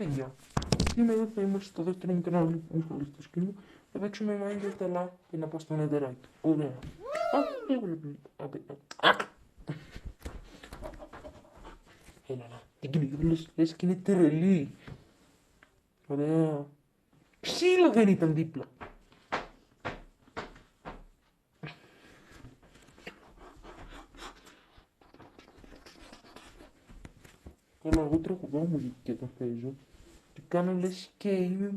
παιδιά. Σήμερα θα είμαστε στο δεύτερο μου κανάλι που έχω στο σκηνή. Θα παίξουμε Minecraft αλλά και να πάω στο νετεράκι. Ωραία. Έλα, την κυνηγούλες, λες και είναι τρελή. Ωραία. Ξύλο δεν ήταν δίπλα. Καλά, εγώ τραγουδάω μουσική και όταν παίζω. Και κάνω λες και είμαι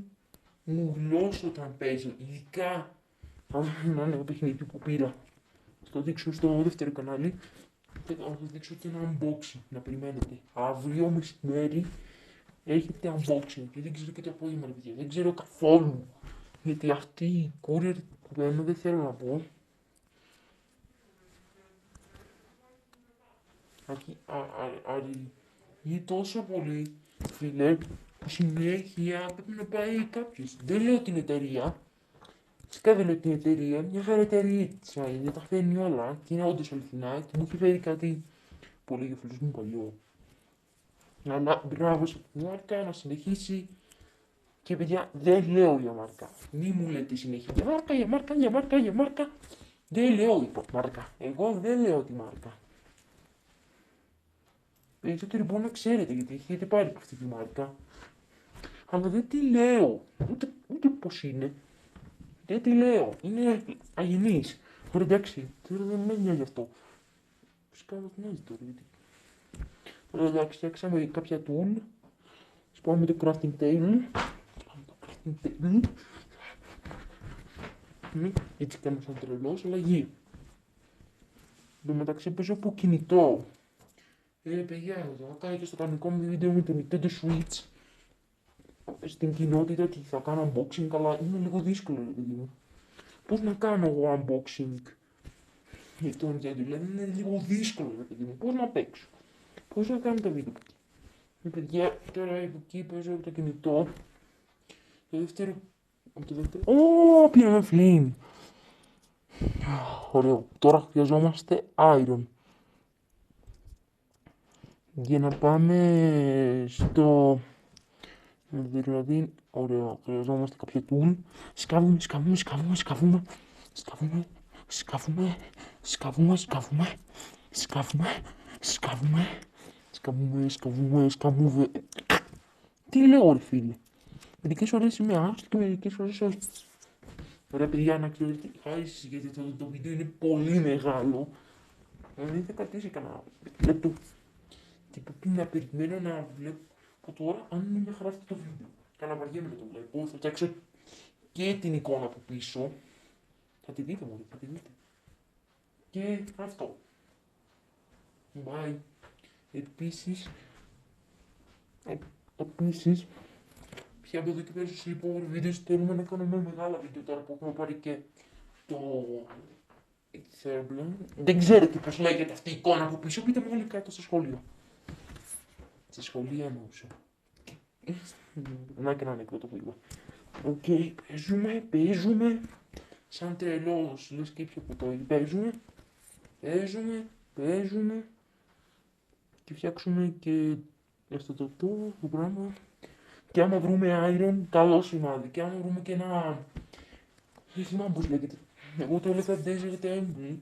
μουλός όταν παίζω. Ειδικά αν είναι ένα παιχνίδι που πήρα. Θα το δείξω στο δεύτερο κανάλι. Και θα σας δείξω και ένα unboxing να περιμένετε. Αύριο μεσημέρι έρχεται unboxing και δεν ξέρω και το απόγευμα, παιδιά. Δεν ξέρω καθόλου. Γιατί αυτή η courier που λέμε δεν θέλω να πω. Αργεί τόσο πολύ, φίλε, που συνέχεια πρέπει να πάει κάποιος. Δεν λέω την εταιρεία. Φυσικά δεν λέω την εταιρεία, μια χαρά εταιρεία της δεν τα φέρνει όλα και είναι όντως αληθινά και μου έχει φέρει κάτι πολύ για φίλους μου παλιό. Αλλά μπράβο σε την μάρκα να συνεχίσει και παιδιά δεν λέω για μάρκα. Μη μου λέτε συνέχεια για μάρκα, για μάρκα, για μάρκα, για μάρκα. Δεν λέω η μάρκα. Εγώ δεν λέω τη μάρκα. Περισσότεροι μπορεί να ξέρετε γιατί έχετε πάρει από αυτή τη μάρκα. Αλλά δεν τη λέω. Ούτε πώς είναι. Δεν τη λέω. Είναι αγενής. Ωραία, εντάξει. Τώρα δεν με νοιάζει αυτό. Φυσικά δεν νοιάζει τώρα. Γιατί... Ωραία, εντάξει. Φτιάξαμε κάποια tool. Σπάμε το crafting table. Έτσι κάνω σαν τρελός, αλλά γύρω. Εν τω μεταξύ παίζω από κινητό. Παιδιά, θα κάνω και στο κανονικό μου βίντεο με το Nintendo Switch. Στην κοινότητα ότι θα κάνω unboxing, αλλά είναι λίγο δύσκολο, παιδί μου. Πώς να κάνω εγώ unboxing για το Nintendo, δηλαδή είναι λίγο δύσκολο, παιδί μου. Πώς να παίξω, πώς να κάνω το βίντεο. Παιδιά, τώρα από εκεί παίζω από το κινητό. Το δεύτερο... Ω, πήραμε flame. Ωραίο. Τώρα χρειαζόμαστε iron. Για να πάμε στο... Δηλαδή, ωραία, χρειαζόμαστε κάποιο tool. Σκάβουμε, σκάβουμε, σκάβουμε, σκάβουμε. Σκάβουμε, σκάβουμε, σκάβουμε, σκάβουμε. Σκάβουμε, σκάβουμε. Σκάβουμε, σκάβουμε, σκάβουμε. Τι λέω ρε φίλε. Μερικές ώρες είμαι άστο και μερικές ώρες όχι. Ωραία παιδιά, να ξέρετε, χάρη γιατί το βίντεο είναι πολύ μεγάλο. Δηλαδή θα κρατήσει κανένα λεπτό. Και πρέπει να περιμένω να βλέπω από τώρα αν είναι μια χαρά αυτό το βίντεο. Καναβαριέμαι να το βλέπω, θα φτιάξω και την εικόνα από πίσω. Θα τη δείτε μόνο, θα τη δείτε. Και αυτό. Bye. Επίσης, πια από εδώ και πέρα στους επόμενους βίντεο θέλουμε να κάνουμε μεγάλα βίντεο τώρα που έχουμε πάρει και το... Δεν ξέρετε πώς λέγεται αυτή η εικόνα από πίσω, πείτε μου όλοι κάτω στο σχόλιο. Στη σχολεία εννοούσα. Να και ένα ανεκδότο βίντεο. Οκ, παίζουμε. Σαν τρελός, λες και πιο ποτό. Παίζουμε. Και φτιάξουμε και αυτό το πράγμα. Και άμα βρούμε iron, καλό σημάδι. Και άμα βρούμε και ένα... Δεν θυμάμαι πώς λέγεται. Εγώ το έλεγα Desert Emblem.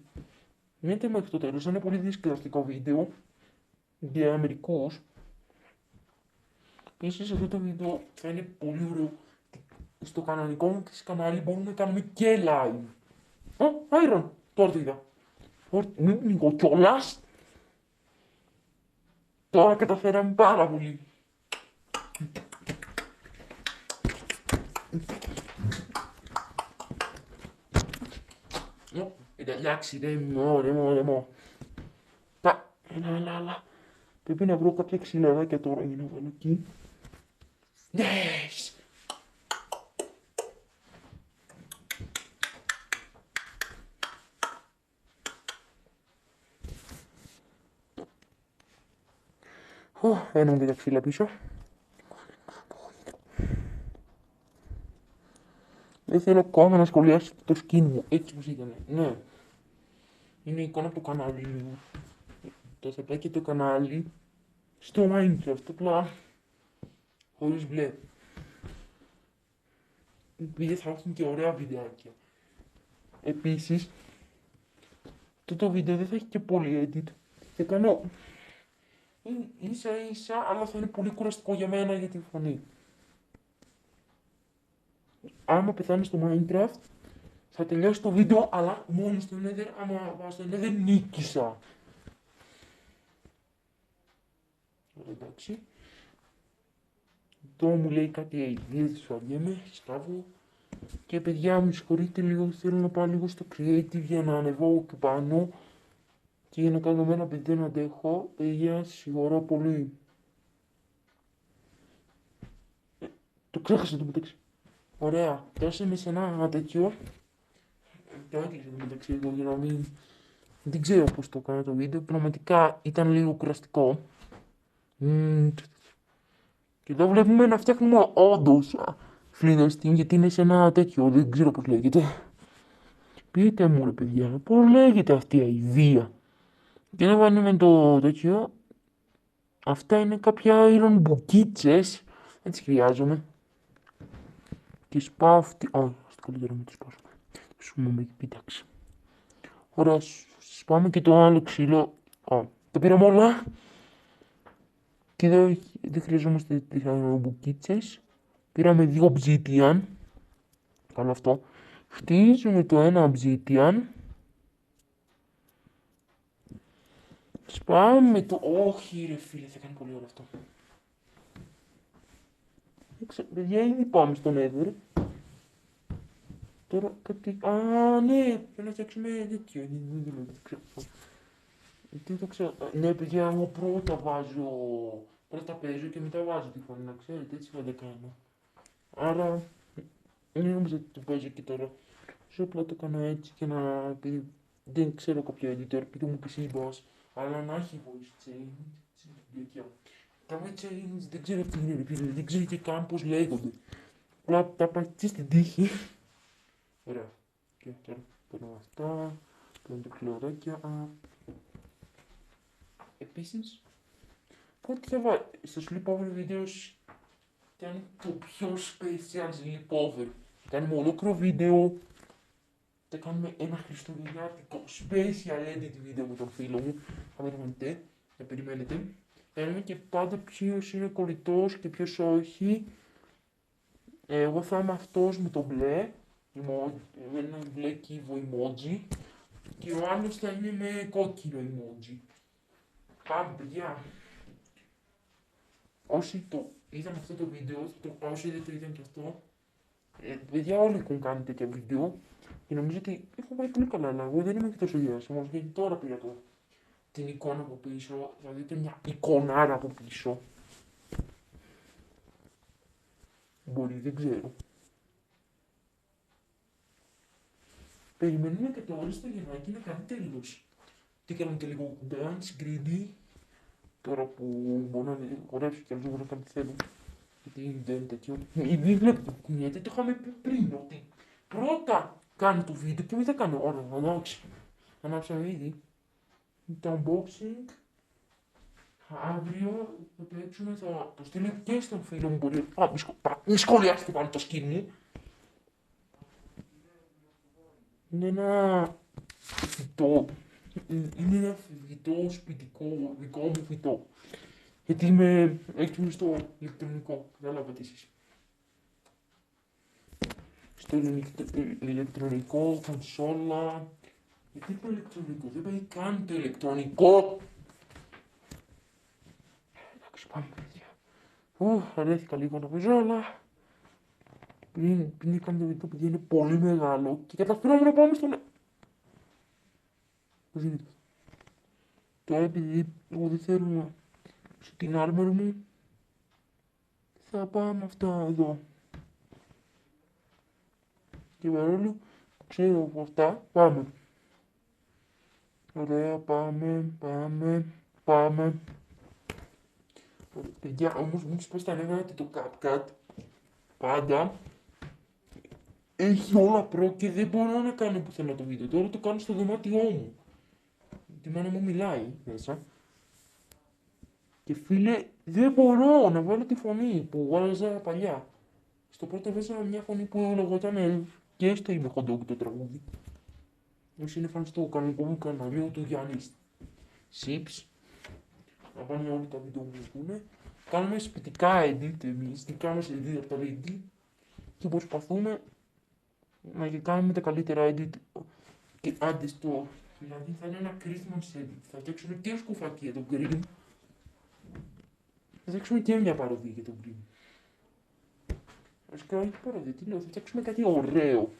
Μείνετε μέχρι το τέλος, είναι πολύ διασκεδαστικό βίντεο. Για μερικούς. Επίσης αυτό το βίντεο θα είναι πολύ ωραίο. Στο κανονικό μου και στο κανάλι μπορούμε να κάνουμε και live. Iron! Τώρα το είδα. Λίγο κιόλας. Τώρα καταφέραμε πάρα πολύ. Εντάξει, δεν μου. Έλα. Πρέπει να βρω κάποια ξυλαδάκια τώρα για να βάλω εκεί. Yes! Ένα και τα ξύλα πίσω. Δεν θέλω ακόμα να σχολιάσετε το skin μου, έτσι πως ήταν. Ναι. Είναι η εικόνα από το κανάλι μου. Το θα πάει και το κανάλι στο Minecraft, απλά χωρίς μπλε. Επειδή θα έχουν και ωραία βιντεάκια. Επίσης, το βίντεο δεν θα έχει και πολύ edit. Θα κάνω ίσα ίσα, αλλά θα είναι πολύ κουραστικό για μένα για τη φωνή. Άμα πεθάνει στο Minecraft, θα τελειώσει το βίντεο, αλλά μόνο στο Nether, άμα πάω στο Nether, νίκησα. Εντάξει. Το μου λέει κάτι ideas, σφαγγέμαι, σκάβω. Και παιδιά μου συγχωρείτε λίγο, θέλω να πάω λίγο στο creative για να ανεβώ εκεί πάνω. Και για να κάνω μένα επειδή δεν αντέχω, παιδιά συγχωρώ πολύ. Το ξέχασα το μεταξύ. Ωραία, φτάσαμε σε ένα τέτοιο. Το έκλεισα το μεταξύ εδώ για να μην... Δεν ξέρω πώς το κάνω το βίντεο, πραγματικά ήταν λίγο κουραστικό. Και εδώ βλέπουμε να φτιάχνουμε όντως φλίδα γιατί είναι σε ένα τέτοιο, δεν ξέρω πώς λέγεται. Πείτε μου ρε παιδιά, πώς λέγεται αυτή η αηδία. Και εδώ βάλουμε το τέτοιο. Αυτά είναι κάποια iron μπουκίτσες. Έτσι χρειάζομαι. Και σπάω αυτή... Όχι, καλύτερα με το σπάσω. Σου μου με πίταξε. Ωραία, σπάμε και το άλλο ξύλο. Τα πήραμε όλα. Και εδώ δεν χρειαζόμαστε τις μπουκίτσες. Πήραμε 2 obsidian. Κάνω αυτό. Χτίζουμε το ένα obsidian. Σπάμε το... Όχι ρε φίλε, θα κάνει πολύ ωραίο αυτό. Παιδιά, ήδη πάμε στο Nether. Τώρα κάτι... ναι, πρέπει να φτιάξουμε τέτοιο. Δεν το ξέρω. Ναι, παιδιά, εγώ πρώτα βάζω... Πρώτα παίζω και μετά βάζω τη φωνή, να ξέρετε, έτσι θα το κάνω. Άρα, δεν νομίζω ότι το παίζω και τώρα. Όσο απλά το κάνω έτσι και να... Επειδή δεν ξέρω κάποιο editor, επειδή μου πει boss, αλλά να έχει voice change. Τα voice change δεν ξέρω τι είναι, επειδή δεν ξέρω και καν πώς λέγονται. Απλά τα πατήσεις στην τύχη. Ωραία. Και τώρα παίρνω αυτά, παίρνω τα κλωράκια. Επίσης, κάτι θα βάλω στο sleepover videos ήταν το πιο special sleepover. Κάνουμε ολόκληρο βίντεο, θα κάνουμε ένα χριστουγεννιάτικο special edit βίντεο με τον φίλο μου. Θα περιμένετε. Θα δούμε και πάντα ποιος είναι κολλητός και ποιος όχι. Εγώ θα είμαι αυτός με το μπλε, με ένα μπλε κύβο emoji. Και ο άλλος θα είναι με κόκκινο emoji. Πάμε παιδιά. Όσοι το είδαν αυτό το βίντεο, όσοι δεν το είδαν και αυτό, παιδιά όλοι έχουν κάνει τέτοια βίντεο και νομίζω ότι έχω πάει πολύ καλά, αλλά εγώ δεν είμαι και τόσο διάσημος, γιατί τώρα πήρα την εικόνα από πίσω, θα δείτε μια εικονάρα από πίσω. Μπορεί, δεν ξέρω. Περιμένουμε και το όριστο γεννάκι να κάνει τέλος. Τι κάνουμε και λίγο dance, greedy. Τώρα που μπορώ να χορέψω και αλλιώς μπορώ να κάνω τι θέλω. Γιατί δεν είναι τέτοιο. Μην βλέπετε που κουνιέται, το είχαμε πει πριν ότι πρώτα κάνω το βίντεο και μετά κάνω. Ωραία, εντάξει. Ανάψαμε ήδη. Το unboxing. Αύριο θα παίξουμε, θα το στείλω και στον φίλο μου μπορεί. Μη σχολιάσετε πάνω το skin μου. Είναι ένα φυτό. Είναι ένα φυτό σπιτικό, δικό μου φυτό. Γιατί είμαι έξυπνο στο ηλεκτρονικό. Κατάλαβατε εσείς. Στο ηλεκτρονικό, κονσόλα. Γιατί το ηλεκτρονικό, δεν πάει καν το ηλεκτρονικό. Εντάξει, πάμε παιδιά. Αρέθηκα λίγο νομίζω, αλλά πριν έκανε το βίντεο, παιδιά είναι πολύ μεγάλο και καταφέραμε να πάμε στον... Πώς είναι. Τώρα επειδή εγώ δεν θέλω να στην armor μου, θα πάμε αυτά εδώ. Και παρόλο ξέρω από αυτά, πάμε. Ωραία, πάμε. Παιδιά, όμως μου έχεις τα νεύρα ότι το CapCut πάντα έχει όλα προ και δεν μπορώ να κάνω πουθενά το βίντεο. Τώρα το κάνω στο δωμάτιό μου. Τη μάνα μου μιλάει μέσα. Και φίλε, δεν μπορώ να βάλω τη φωνή που βάζα παλιά. Στο πρώτο βάζα μια φωνή που λεγόταν και στο Είμαι Χοντόκι το τραγούδι. Όσοι είναι φαν στο κανονικό μου καναλιό του Γιάννη Sips, να πάνε όλοι τα βίντεο που μου πούνε. Κάνουμε σπιτικά edit εμείς, δικά μας edit από τα edit και προσπαθούμε να κάνουμε τα καλύτερα edit και άντε στο. Δηλαδή θα είναι ένα Christmas edit. Θα φτιάξουμε και σκουφάκι για τον Green. Θα φτιάξουμε και μια παροδία για τον Green. Βασικά όχι παροδία, τι λέω, θα φτιάξουμε κάτι ωραίο.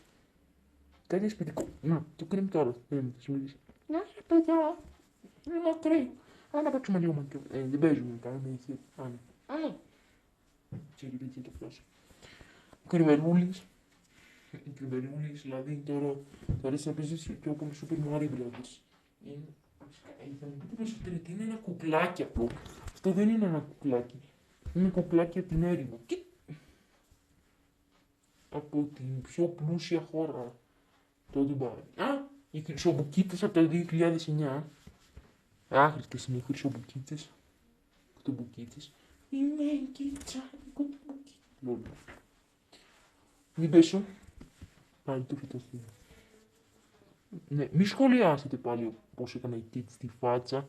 Κάτι σπιτικό. Να, το Green τώρα. Θα σου μιλήσει. Να, παιδιά, είναι μακρύ. Να παίξουμε λίγο μακρύ. Δεν παίζουμε, κάνουμε ηχεία. Άνα. Ξέρει τι το φτιάσω. Κρυμερούλης. Οι κρυμερούλης, δηλαδή τώρα θα αρέσει να παίζεις και από Super Mario Brothers. Θα μου πείτε περισσότερο τι είναι ένα κουκλάκι αυτό. Αυτό δεν είναι ένα κουκλάκι. Είναι κουκλάκι από την έρημο. Από την πιο πλούσια χώρα. Το Ντουμπάι. Οι χρυσομπουκίτες από το 2009. Άχρηστες είναι οι χρυσομπουκίτες. Κουτουμπουκίτες. Είμαι κίτσα, κουτουμπουκίτες. Μην πέσω. Πάλι το φυτοστείο. Ναι, μη σχολιάσετε πάλι πώς έκανα η Tits στη φάτσα.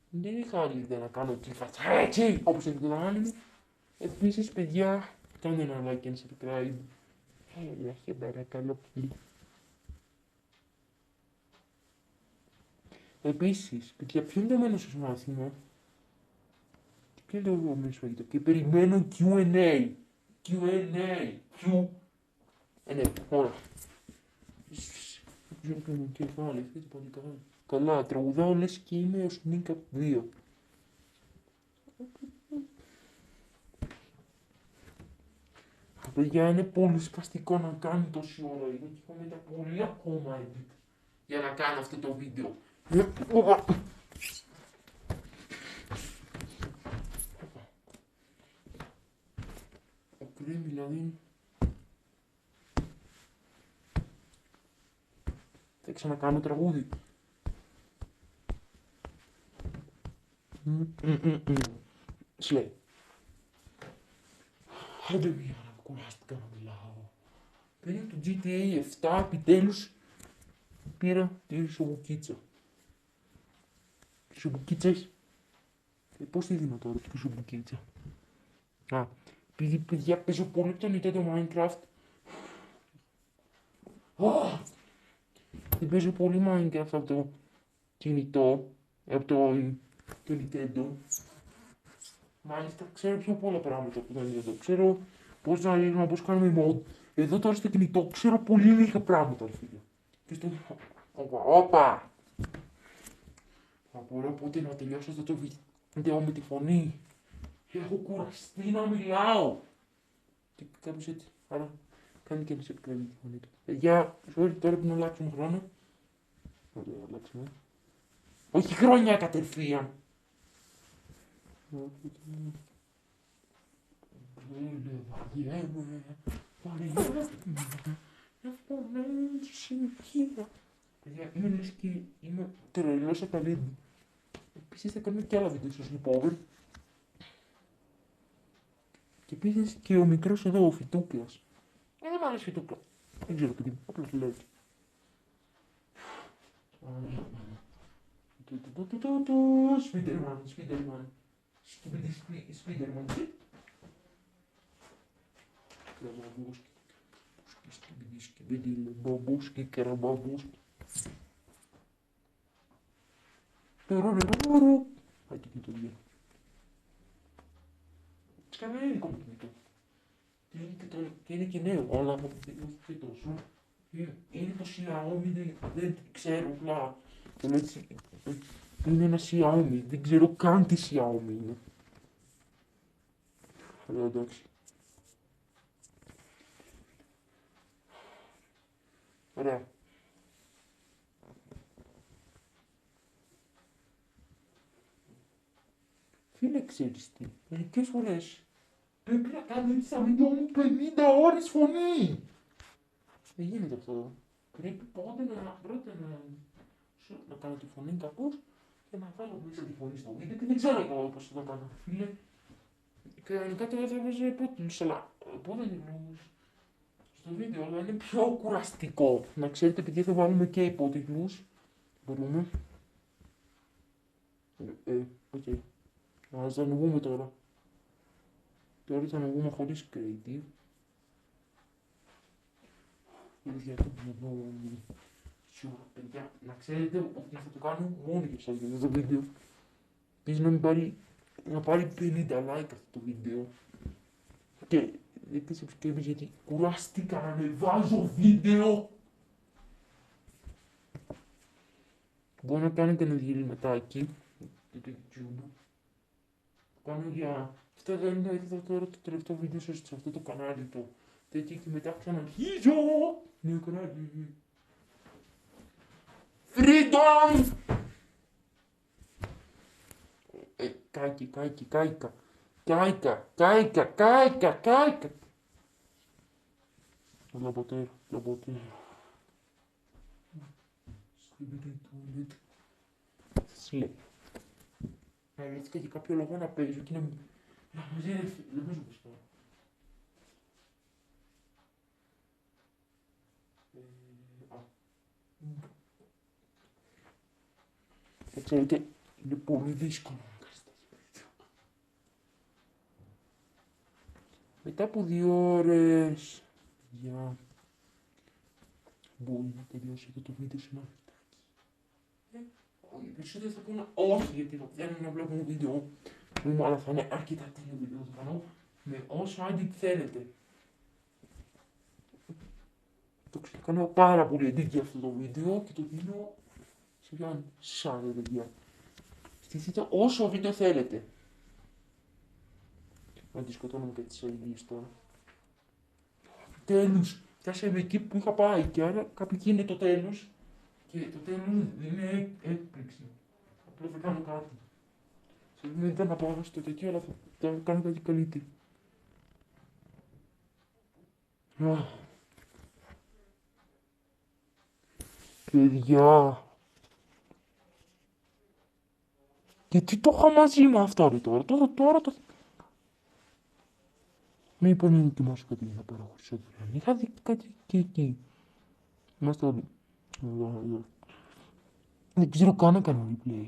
Δεν είχα άλλη ιδέα να κάνω τη φάτσα έτσι, όπως έχει το άλλη μου. Επίσης, παιδιά, κάντε ένα like και ένα subscribe. Έλα, σε παρακαλώ πολύ. Επίσης, παιδιά, ποιο είναι το μένω σας μάθημα. Ποιο είναι το μένω σας μάθημα. Και περιμένω Q&A. Q&A. Ωραία. Δεν κάνω κεφάλι, αυτό το πάλι καλά, τραγουδάω λες και είμαι ο Sneak Up 2. Παιδιά, είναι πολύ σπαστικό να κάνει τόση ώρα, γιατί έχω μετά πολύ ακόμα edit για να κάνω αυτό το βίντεο. Ο Κρέμ δηλαδή. Θα ξανακάνω τραγούδι. Σλέ. Άντε μία να κουράστηκα να μιλάω. Πήρε το GTA 7, επιτέλους πήρα τη χρυσομπουκίτσα. Χρυσομπουκίτσες. Πώς τη δίνω τώρα τη χρυσομπουκίτσα. Επειδή παιδιά παίζω πολύ το Nintendo Minecraft. Δεν παίζω πολύ Minecraft από το κινητό, από το Nintendo. Μάλιστα ξέρω πιο πολλά πράγματα από το Nintendo. Ξέρω πώς να ρίχνουμε, πώς κάνουμε mod. Εδώ τώρα στο κινητό ξέρω πολύ λίγα πράγματα, φίλε. Και στο... Όπα! Θα μπορώ πότε να τελειώσω αυτό το βίντεο με τη φωνή. Έχω κουραστεί να μιλάω. Και κάπως έτσι. Άρα κάνει και ένα επικρατή τη φωνή του. Παιδιά, sorry, τώρα πρέπει να αλλάξουμε χρόνο. Ωραία, αλλάξουμε. Όχι χρόνια κατευθείαν. Παιδιά, είμαι λες και είμαι τρελός από τα βίντεο. Επίσης θα κάνουμε και άλλα βίντεο στο sleepover. Και επίσης και ο μικρός εδώ, ο Φιτούκλας. Δεν μ' αρέσει Φιτούκλα. Δεν ξέρω παιδί μου, απλώς το λέω έτσι. Σπίτερμαν, Σπίτερμαν. Σπίτερμαν. Κραβαβούσκι. Σκιμπίδι, μπαμπούσκι, καραμπαμπούσκι. Τερορερορο. Πάει το κινητό δύο. Σκαβέ είναι δικό μου κινητό. Και είναι και νέο, αλλά όχι τόσο. Είναι το Xiaomi, δεν ξέρω απλά. Είναι ένα Xiaomi, δεν ξέρω καν τι Xiaomi είναι. Αλλά εντάξει. Ωραία. Φίλε, ξέρεις τι, μερικές φορές πρέπει να κάνω έτσι σαν βίντεο μου 50 ώρες φωνή. Δεν γίνεται αυτό. Πρέπει πρώτα να κάνω τη φωνή κάπως και να βάλω μέσα τη φωνή στο βίντεο και δεν ξέρω εγώ πώς θα το κάνω. Φίλε, κανονικά τώρα θα βάζω υπότιτλους, αλλά υπότιτλους στο βίντεο, αλλά είναι πιο κουραστικό. Να ξέρετε, επειδή θα βάλουμε και υπότιτλους, μπορούμε. Οκ. Ας τα ανοίγουμε τώρα. Τώρα θα ανοίγουμε χωρίς creative. Για το παιδιά, να ξέρετε ότι θα το κάνω μόνο για σας για το βίντεο. Επίσης να πάρει 50 like αυτό το βίντεο. Και δείτε subscribers γιατί κουράστηκα να ανεβάζω βίντεο. Μπορεί να κάνετε ένα διαλυματάκι για το YouTube. Κάνω για... Αυτό δεν είναι τώρα το τελευταίο βίντεο σας σε αυτό το κανάλι το τέτοιο και μετά ξαναρχίζω. Νέο κανάλι. Freedom! Κάικα. Λαμποτέρ. Σλέ. Έτσι και για κάποιο λόγο να παίζω και να μην νομίζω πως τώρα. Ξέρετε, είναι πολύ δύσκολο να κάνεις τέτοιο βίντεο. Μετά από 2 ώρες, για μπορεί να τελειώσει και το βίντεο σε ένα λεπτάκι. Οι περισσότεροι θα πούνε όχι, γιατί θα θέλουν να βλέπουν βίντεο μου, αλλά θα είναι αρκετά τέλειο βίντεο θα κάνω με όσο edit θέλετε. Το κάνω πάρα πολύ edit για αυτό το βίντεο και το δίνω σε ποιον σαν παιδιά. Στηθείτε όσο βίντεο θέλετε. Να τη σκοτώνουμε και τις αηδίες τώρα. Τέλος, φτάσαμε εκεί που είχα πάει και άρα κάπου εκεί είναι το τέλος. Και το τέλος δεν είναι έκπληξη. Απλά θα κάνω κάτι. Δεν ήταν να πάω στο τέτοιο, αλλά θα κάνω κάτι καλύτερο. Παιδιά. Γιατί το είχα μαζί με αυτό ρε τώρα. Τώρα το... Με είπα να δοκιμάσω κάτι για να παραχωρήσω δουλειά. Είχα δει κάτι και εκεί. Είμαστε όλοι. Δεν ξέρω καν να κάνω replay.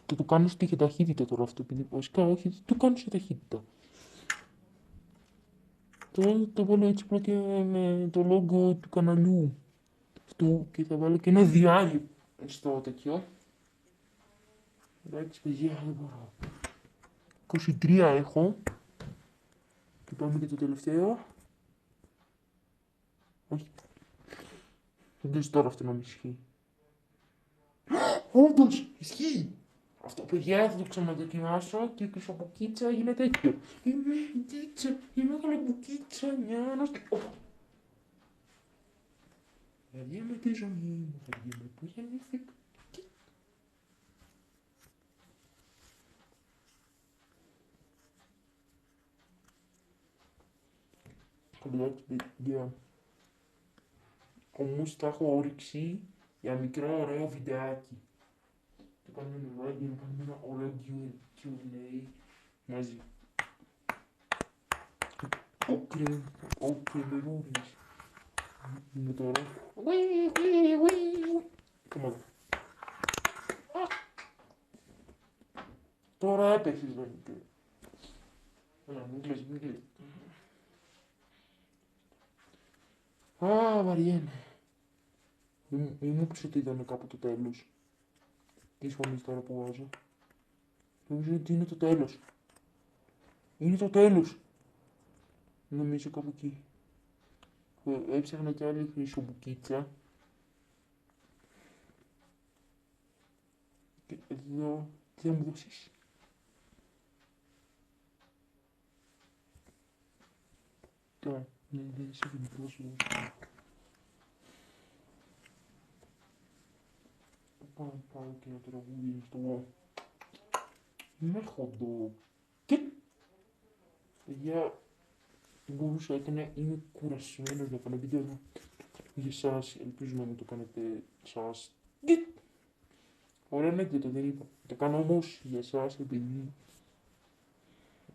Και το κάνω στη ταχύτητα τώρα αυτό. Επειδή βασικά όχι, το κάνω σε ταχύτητα. Τώρα το βάλω έτσι απλά και με το logo του καναλιού. Αυτό και θα βάλω και ένα διάρρη στο τέτοιο. Εντάξει παιδιά, δεν μπορώ. 23 έχω. Και πάμε και το τελευταίο. Όχι. Δεν τώρα αυτό να μην ισχύει. Όντως, ισχύει. Αυτό παιδιά θα το ξαναδοκιμάσω και πίσω από κίτσα έγινε τέτοιο. Είμαι κίτσα, είμαι καλαμπουκίτσα, νιάνος. Βαριέμαι τη ζωή μου, βαριέμαι που γεννήθηκα. Παιδιά, όμως θα έχω όρεξη για μικρό ωραίο βιντεάκι. Το κάνουμε με live για να κάνουμε ένα ωραίο Q&A μαζί. Okay, μερούλης. Είναι τώρα. Come on. Τώρα έπαιξες βασικά. Έλα, μην κλαις. Βαριέμαι. Μην μου πεις ότι ήταν κάπου το τέλος. Τι φωνής τώρα που βάζω. Νομίζω ότι είναι το τέλος. Είναι το τέλος. Νομίζω κάπου εκεί. Έψαχνα κι άλλη χρυσομπουκίτσα. Και εδώ, τι θα μου δώσεις. Τώρα, δεν είσαι γενικός σου. Πάω και ένα τραγούδι στο... Είμαι χοντό. Και... Παιδιά, μπορούσα έκανε, είμαι κουρασμένος να κάνω βίντεο για εσάς, ελπίζω να μου το κάνετε εσάς. Ωραία ανέκδοτο, δεν είπα. Το κάνω όμως για εσάς επειδή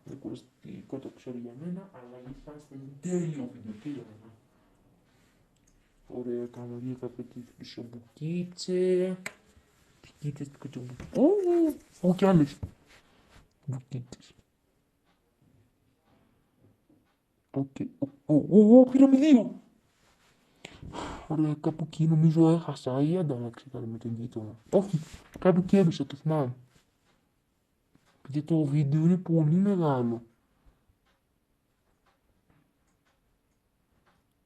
είναι κουραστικό, το ξέρω για μένα, αλλά για εσάς θα είναι τέλειο βίντεο και για μένα. Ωραία, κάνω δύο καπετήσεις στο μπουκίτσε. Μπουκίτσες του κοτσομπουκίτσε. Έχω κι άλλες μπουκίτσες. Οκ. Πήραμε δύο. Ωραία, κάπου εκεί νομίζω έχασα ή αντάλλαξα κάτι με τον γείτονα. Όχι, κάπου εκεί έπεσα, το θυμάμαι. Γιατί το βίντεο είναι πολύ μεγάλο.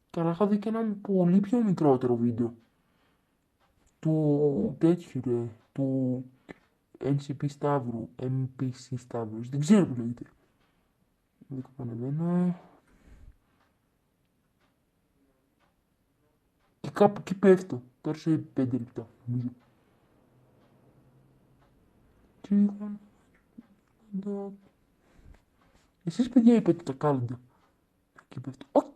Καλά, είχα δει και ένα πολύ πιο μικρότερο βίντεο. Του τέτοιου ρε, του NCP Σταύρου, MPC Σταύρου, δεν ξέρω που λέγεται. Δεν ανεβαίνω. Και κάπου εκεί πέφτω, τώρα σε 5 λεπτά, νομίζω. Εσείς παιδιά είπατε τα κάλαντα. Εκεί πέφτω. Όχι.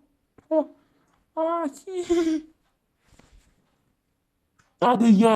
Άντε, γεια.